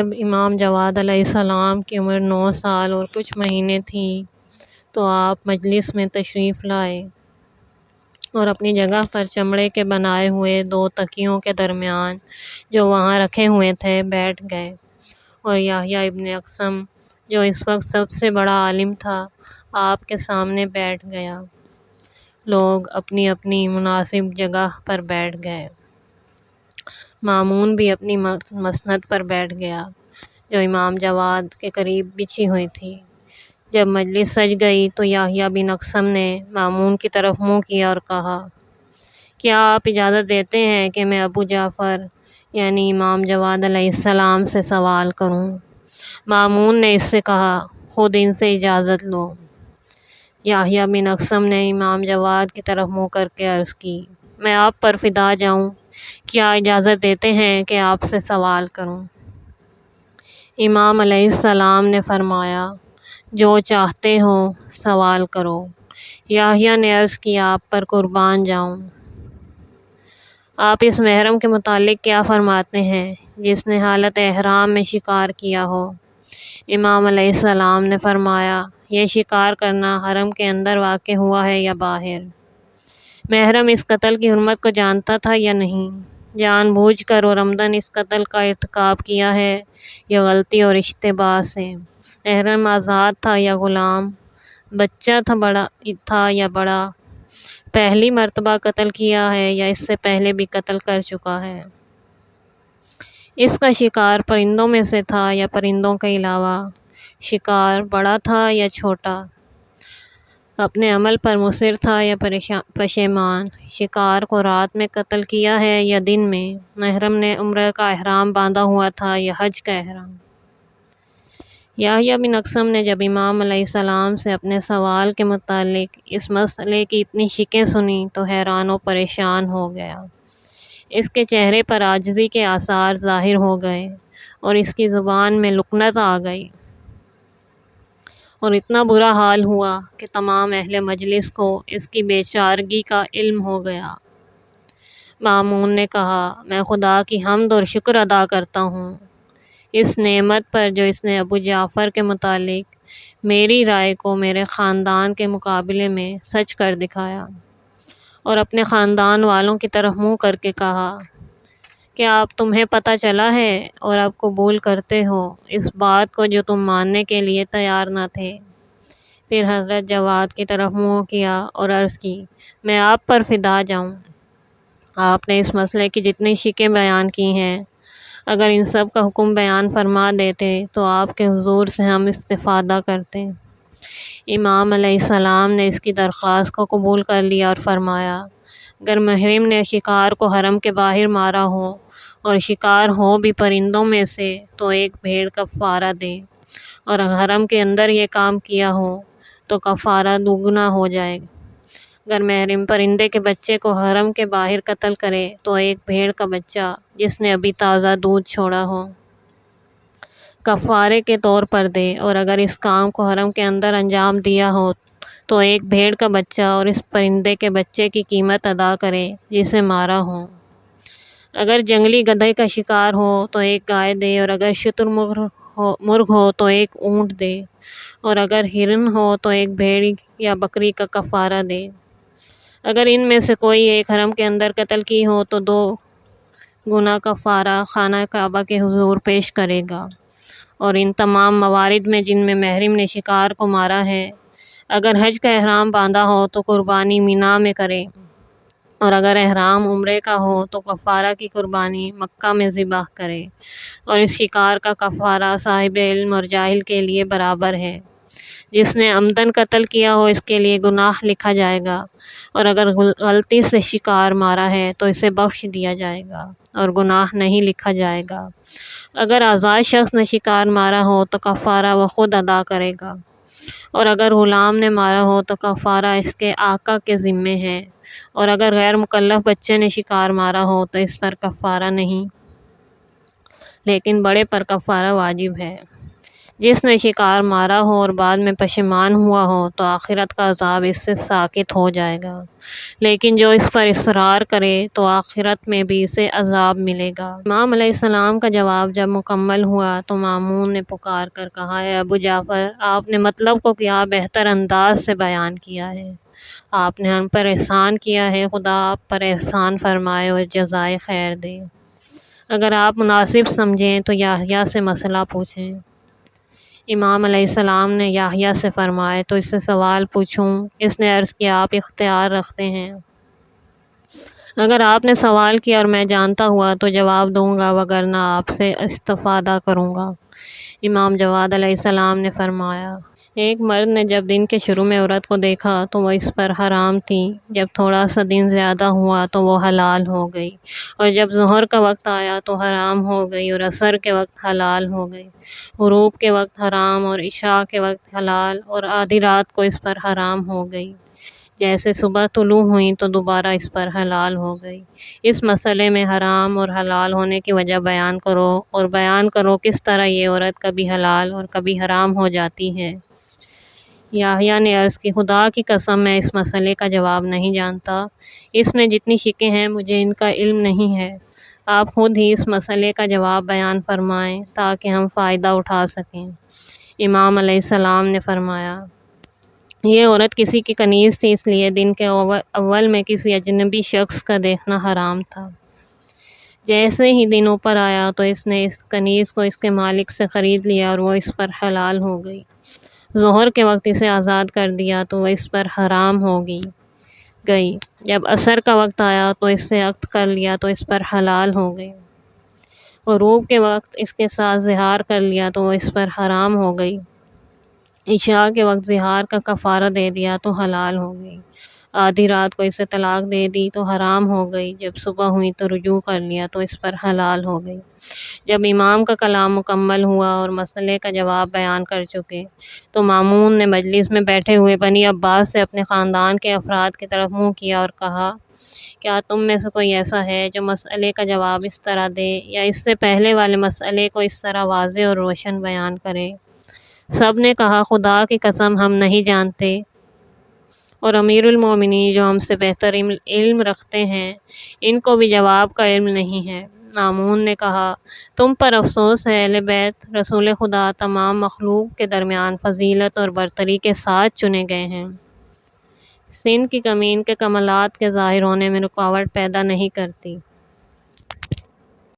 جب امام جواد علیہ السلام کی عمر 9 سال اور کچھ مہینے تھی تو آپ مجلس میں تشریف لائے اور اپنی جگہ پر چمڑے کے بنائے ہوئے 2 تکیوں کے درمیان جو وہاں رکھے ہوئے تھے بیٹھ گئے، اور یحییٰ ابن اقسم جو اس وقت سب سے بڑا عالم تھا آپ کے سامنے بیٹھ گیا۔ لوگ اپنی اپنی مناسب جگہ پر بیٹھ گئے۔ مامون بھی اپنی مسند پر بیٹھ گیا جو امام جواد کے قریب بچھی ہوئی تھی۔ جب مجلس سج گئی تو یحییٰ بن اقسم نے مامون کی طرف منہ کیا اور کہا، کیا آپ اجازت دیتے ہیں کہ میں ابو جعفر یعنی امام جواد علیہ السلام سے سوال کروں؟ مامون نے اس سے کہا، خود ان سے اجازت لو۔ یحییٰ بن اقسم نے امام جواد کی طرف منہ کر کے عرض کی، میں آپ پر فدا جاؤں، کیا اجازت دیتے ہیں کہ آپ سے سوال کروں؟ امام علیہ السلام نے فرمایا، جو چاہتے ہو سوال کرو۔ یحییٰ نے عرض کیا، آپ پر قربان جاؤں، آپ اس محرم کے متعلق کیا فرماتے ہیں جس نے حالت احرام میں شکار کیا ہو؟ امام علیہ السلام نے فرمایا، یہ شکار کرنا حرم کے اندر واقع ہوا ہے یا باہر؟ محرم اس قتل کی حرمت کو جانتا تھا یا نہیں؟ جان بوجھ کر اور عمدن اس قتل کا ارتکاب کیا ہے یا غلطی اور اشتباہ سے؟ محرم آزاد تھا یا غلام؟ بچہ تھا یا بڑا؟ پہلی مرتبہ قتل کیا ہے یا اس سے پہلے بھی قتل کر چکا ہے؟ اس کا شکار پرندوں میں سے تھا یا پرندوں کے علاوہ؟ شکار بڑا تھا یا چھوٹا؟ اپنے عمل پر مصر تھا یا پشیمان؟ شکار کو رات میں قتل کیا ہے یا دن میں؟ محرم نے عمرہ کا احرام باندھا ہوا تھا یا حج کا احرام؟ یحییٰ بن اقسم نے جب امام علیہ السلام سے اپنے سوال کے متعلق اس مسئلے کی اتنی شکیں سنی تو حیران و پریشان ہو گیا۔ اس کے چہرے پر عاجزی کے آثار ظاہر ہو گئے اور اس کی زبان میں لکنت آ گئی، اور اتنا برا حال ہوا کہ تمام اہل مجلس کو اس کی بے چارگی کا علم ہو گیا۔ مامون نے کہا، میں خدا کی حمد اور شکر ادا کرتا ہوں اس نعمت پر جو اس نے ابو جعفر کے متعلق میری رائے کو میرے خاندان کے مقابلے میں سچ کر دکھایا، اور اپنے خاندان والوں کی طرف منہ کر کے کہا، کیا اب تمہیں پتہ چلا ہے اور اب قبول کرتے ہو اس بات کو جو تم ماننے کے لیے تیار نہ تھے؟ پھر حضرت جواد کی طرف منہ کیا اور عرض کی، میں آپ پر فدا جاؤں، آپ نے اس مسئلے کی جتنی شکیں بیان کی ہیں، اگر ان سب کا حکم بیان فرما دیتے تو آپ کے حضور سے ہم استفادہ کرتے۔ امام علیہ السلام نے اس کی درخواست کو قبول کر لیا اور فرمایا، اگر محرم نے شکار کو حرم کے باہر مارا ہو اور شکار ہو بھی پرندوں میں سے تو ایک بھیڑ کفارہ دے، اور حرم کے اندر یہ کام کیا ہو تو کفارہ دوگنا ہو جائے۔ اگر محرم پرندے کے بچے کو حرم کے باہر قتل کرے تو ایک بھیڑ کا بچہ جس نے ابھی تازہ دودھ چھوڑا ہو کفارے کے طور پر دے، اور اگر اس کام کو حرم کے اندر انجام دیا ہو تو ایک بھیڑ کا بچہ اور اس پرندے کے بچے کی قیمت ادا کرے جسے مارا ہو۔ اگر جنگلی گدھے کا شکار ہو تو ایک گائے دے، اور اگر شتر مرغ ہو تو ایک اونٹ دے، اور اگر ہرن ہو تو ایک بھیڑ یا بکری کا کفارہ دے۔ اگر ان میں سے کوئی ایک حرم کے اندر قتل کی ہو تو 2 گنا کفارہ خانہ کعبہ کے حضور پیش کرے گا۔ اور ان تمام موارد میں جن میں محرم نے شکار کو مارا ہے، اگر حج کا احرام باندھا ہو تو قربانی مینا میں کرے، اور اگر احرام عمرے کا ہو تو کفارہ کی قربانی مکہ میں ذبح کرے، اور اس شکار کا کفارہ صاحب علم اور جاہل کے لیے برابر ہے۔ جس نے عمدن قتل کیا ہو اس کے لیے گناہ لکھا جائے گا، اور اگر غلطی سے شکار مارا ہے تو اسے بخش دیا جائے گا اور گناہ نہیں لکھا جائے گا۔ اگر آزاد شخص نے شکار مارا ہو تو کفارہ وہ خود ادا کرے گا، اور اگر غلام نے مارا ہو تو کفارہ اس کے آقا کے ذمے ہے، اور اگر غیر مکلف بچے نے شکار مارا ہو تو اس پر کفارہ نہیں، لیکن بڑے پر کفارہ واجب ہے۔ جس نے شکار مارا ہو اور بعد میں پشیمان ہوا ہو تو آخرت کا عذاب اس سے ساکت ہو جائے گا، لیکن جو اس پر اصرار کرے تو آخرت میں بھی اسے عذاب ملے گا۔ امام علیہ السلام کا جواب جب مکمل ہوا تو مامون نے پکار کر کہا، اے ابو جعفر، آپ نے مطلب کو کیا بہتر انداز سے بیان کیا ہے۔ آپ نے ہم پر احسان کیا ہے، خدا آپ پر احسان فرمائے اور جزائے خیر دے۔ اگر آپ مناسب سمجھیں تو یحییٰ سے مسئلہ پوچھیں۔ امام علیہ السلام نے یحییٰ سے فرمائے تو اس سے سوال پوچھوں؟ اس نے عرض کیا، آپ اختیار رکھتے ہیں۔ اگر آپ نے سوال کیا اور میں جانتا ہوا تو جواب دوں گا، وگرنہ آپ سے استفادہ کروں گا۔ امام جواد علیہ السلام نے فرمایا، ایک مرد نے جب دن کے شروع میں عورت کو دیکھا تو وہ اس پر حرام تھی، جب تھوڑا سا دن زیادہ ہوا تو وہ حلال ہو گئی، اور جب ظہر کا وقت آیا تو حرام ہو گئی اور عصر کے وقت حلال ہو گئی، غروب کے وقت حرام اور عشاء کے وقت حلال، اور آدھی رات کو اس پر حرام ہو گئی، جیسے صبح طلوع ہوئی تو دوبارہ اس پر حلال ہو گئی۔ اس مسئلے میں حرام اور حلال ہونے کی وجہ بیان کرو، اور بیان کرو کس طرح یہ عورت کبھی حلال اور کبھی حرام ہو جاتی ہے۔ یحییٰ نے عرض کی، خدا کی قسم میں اس مسئلے کا جواب نہیں جانتا، اس میں جتنی شکیں ہیں مجھے ان کا علم نہیں ہے، آپ خود ہی اس مسئلے کا جواب بیان فرمائیں تاکہ ہم فائدہ اٹھا سکیں۔ امام علیہ السلام نے فرمایا، یہ عورت کسی کی کنیز تھی، اس لیے دن کے اول میں کسی اجنبی شخص کا دیکھنا حرام تھا۔ جیسے ہی دن اوپر آیا تو اس نے اس کنیز کو اس کے مالک سے خرید لیا اور وہ اس پر حلال ہو گئی۔ ظہر کے وقت اسے آزاد کر دیا تو وہ اس پر حرام ہو گئی۔ جب عصر کا وقت آیا تو اس سے عقد کر لیا تو اس پر حلال ہو گئی۔ غروب کے وقت اس کے ساتھ زہار کر لیا تو وہ اس پر حرام ہو گئی۔ عشاء کے وقت زہار کا کفارہ دے دیا تو حلال ہو گئی۔ آدھی رات کو اسے طلاق دے دی تو حرام ہو گئی۔ جب صبح ہوئی تو رجوع کر لیا تو اس پر حلال ہو گئی۔ جب امام کا کلام مکمل ہوا اور مسئلے کا جواب بیان کر چکے تو مامون نے مجلس میں بیٹھے ہوئے بنی عباس سے اپنے خاندان کے افراد کی طرف منہ کیا اور کہا، کیا تم میں سے کوئی ایسا ہے جو مسئلے کا جواب اس طرح دے یا اس سے پہلے والے مسئلے کو اس طرح واضح اور روشن بیان کرے؟ سب نے کہا، خدا کی قسم ہم نہیں جانتے، اور امیر المومنین جو ہم سے بہتر علم رکھتے ہیں ان کو بھی جواب کا علم نہیں ہے۔ مامون نے کہا، تم پر افسوس ہے اہل بیت، رسول خدا تمام مخلوق کے درمیان فضیلت اور برتری کے ساتھ چنے گئے ہیں۔ سن کی کمی ان کے کمالات کے ظاہر ہونے میں رکاوٹ پیدا نہیں کرتی۔